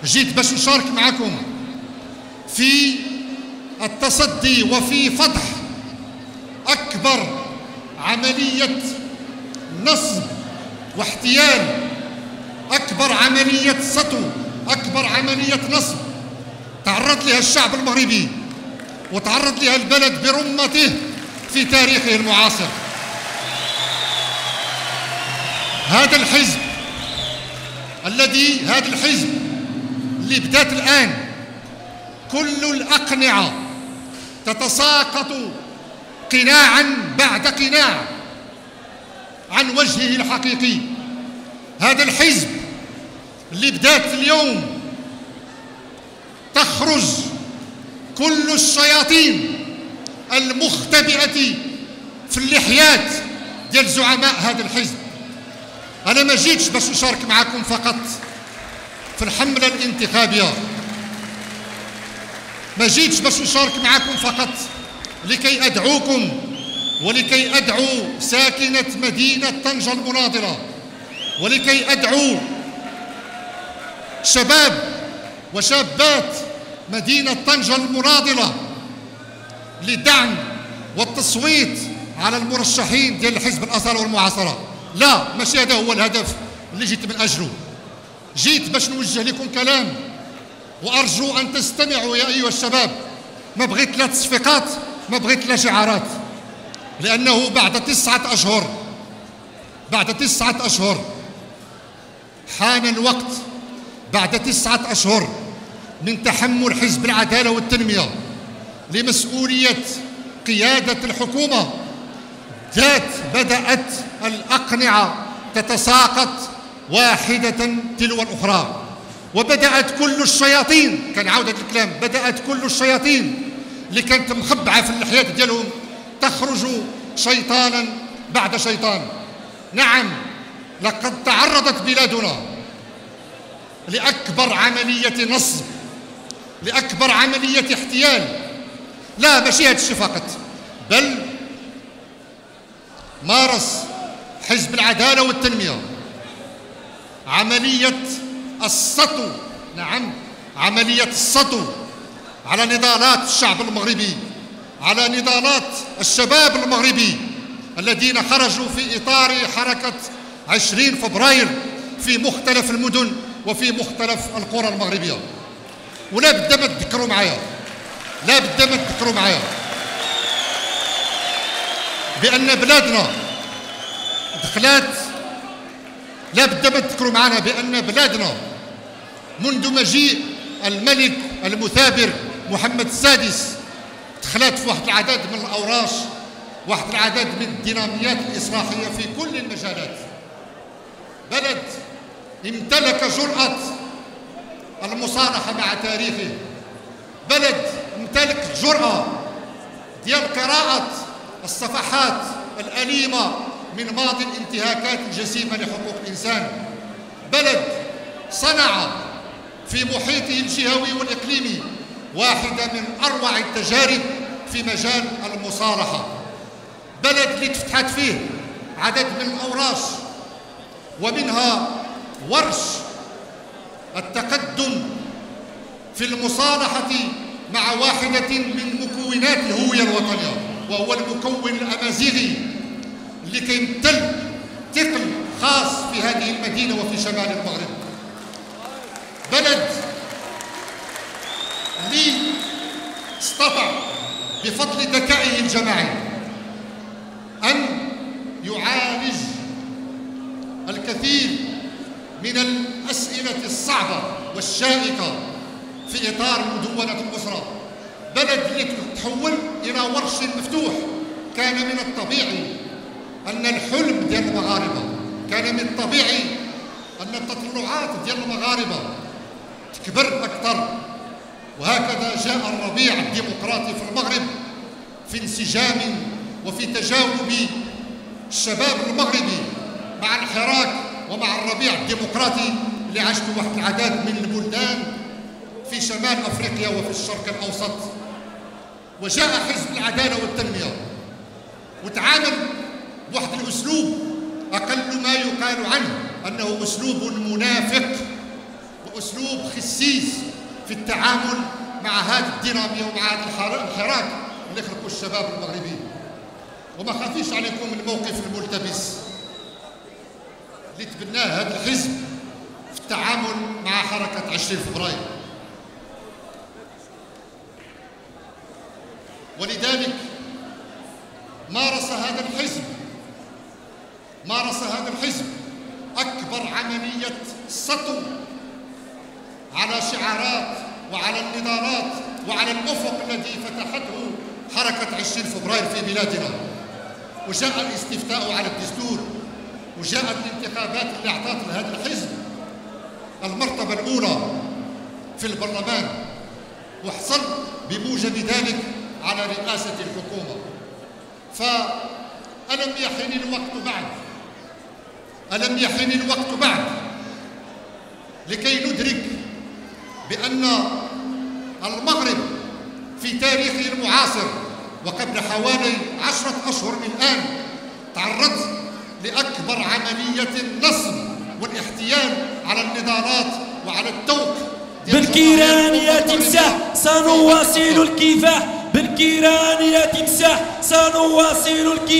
جيت باش نشارك معكم في التصدي وفي فضح أكبر عملية نصب واحتيال، أكبر عملية سطو، أكبر عملية نصب تعرض لها الشعب المغربي وتعرض لها البلد برمته في تاريخه المعاصر. هذا الحزب اللي بدات الآن كل الأقنعة تتساقط قناعا بعد قناع عن وجهه الحقيقي، هذا الحزب اللي بدات اليوم تخرج كل الشياطين المختبئة في اللحيات ديال زعماء هذا الحزب. أنا ما جيتش باش نشارك معكم فقط في الحملة الانتخابية، ما جيتش باش نشارك معكم فقط لكي أدعوكم ولكي أدعو ساكنة مدينة طنجة المناضلة ولكي أدعو شباب وشابات مدينة طنجة المناضلة لدعم والتصويت على المرشحين ديال الحزب الأصالة والمعاصرة. لا، ماشي هذا هو الهدف اللي جيت من أجله. جيت باش نوجه لكم كلام وأرجو أن تستمعوا يا أيها الشباب. ما بغيت لا تصفيقات، ما بغيت لا شعارات، لأنه بعد 9 أشهر حان الوقت، بعد 9 أشهر من تحمل حزب العدالة والتنمية لمسؤولية قيادة الحكومة بدأت الأقنعة تتساقط واحدة تلو الأخرى، وبدأت كل الشياطين، كنعاود هذا الكلام، بدأت كل الشياطين اللي كانت مخبعة في اللحيات ديالهم تخرج شيطانا بعد شيطان. نعم، لقد تعرضت بلادنا لأكبر عملية نصب، لأكبر عملية احتيال. لا، ماشي هذا الشيء فقط، بل مارس حزب العدالة والتنمية عملية السطو، نعم، عملية السطو على نضالات الشعب المغربي، على نضالات الشباب المغربي الذين خرجوا في إطار حركة 20 فبراير في مختلف المدن وفي مختلف القرى المغربية. ولا بد ما تذكروا معايا، لا بد ما تذكروا معايا بأن بلادنا دخلات، لا بد ما تذكروا معنا بأن بلادنا منذ مجيء الملك المثابر محمد السادس دخلت في واحد العدد من الأوراش، واحد العدد من الديناميات الإصلاحية في كل المجالات. بلد امتلك جرأة المصالحة مع تاريخه، بلد امتلك جرأة ديال قراءة الصفحات الأليمة من ماضي الانتهاكات الجسيمة لحقوق الإنسان، بلد صنع في محيطه الجهوي والإقليمي واحدة من أروع التجارب في مجال المصالحة، بلد اللي تفتحت فيه عدد من الأوراش ومنها ورش التقدم في المصالحة مع واحدة من مكونات الهوية الوطنية، وهو المكون الأمازيغي اللي كيمثل ثقل خاص في هذه المدينة وفي شمال المغرب، بلد اللي استطاع بفضل ذكائه الجماعي أن يعالج الكثير من الأسئلة الصعبة والشائكة في إطار مدونة الأسرة، بلد اللي تحول إلى ورش مفتوح. كان من الطبيعي أن الحلم ديال المغاربة، كان من الطبيعي أن التطلعات ديال المغاربة تكبر أكثر، وهكذا جاء الربيع الديمقراطي في المغرب في انسجام وفي تجاوب الشباب المغربي مع الحراك ومع الربيع الديمقراطي اللي عاشته واحد العدد من البلدان في شمال أفريقيا وفي الشرق الأوسط. وجاء حزب العدالة والتنمية وتعامل بواحد الأسلوب أقل ما يقال عنه أنه أسلوب منافق أسلوب خسيس في التعامل مع هذه الدينامية ومع هذا الحراك اللي خلقوا الشباب المغربي. وما خافيش عليكم الموقف الملتبس اللي تبناه هذا الحزب في التعامل مع حركة 20 فبراير. ولذلك مارس هذا الحزب أكبر عملية سطو على شعارات وعلى النضالات وعلى الأفق الذي فتحته حركة 20 فبراير في بلادنا. وجاء الاستفتاء على الدستور، وجاءت الانتخابات اللي أعطت لهذا الحزب المرتبة الأولى في البرلمان، وحصل بموجب ذلك على رئاسة الحكومة. فألم يحن الوقت بعد لكي ندرك بأن المغرب في تاريخه المعاصر وقبل حوالي 10 أشهر من الآن تعرض لأكبر عملية نصب والاحتيال على النضالات وعلى التوق. بالكيران يا تمسح سنواصل الكفاح، بالكيران يا تمسح سنواصل الكفاح.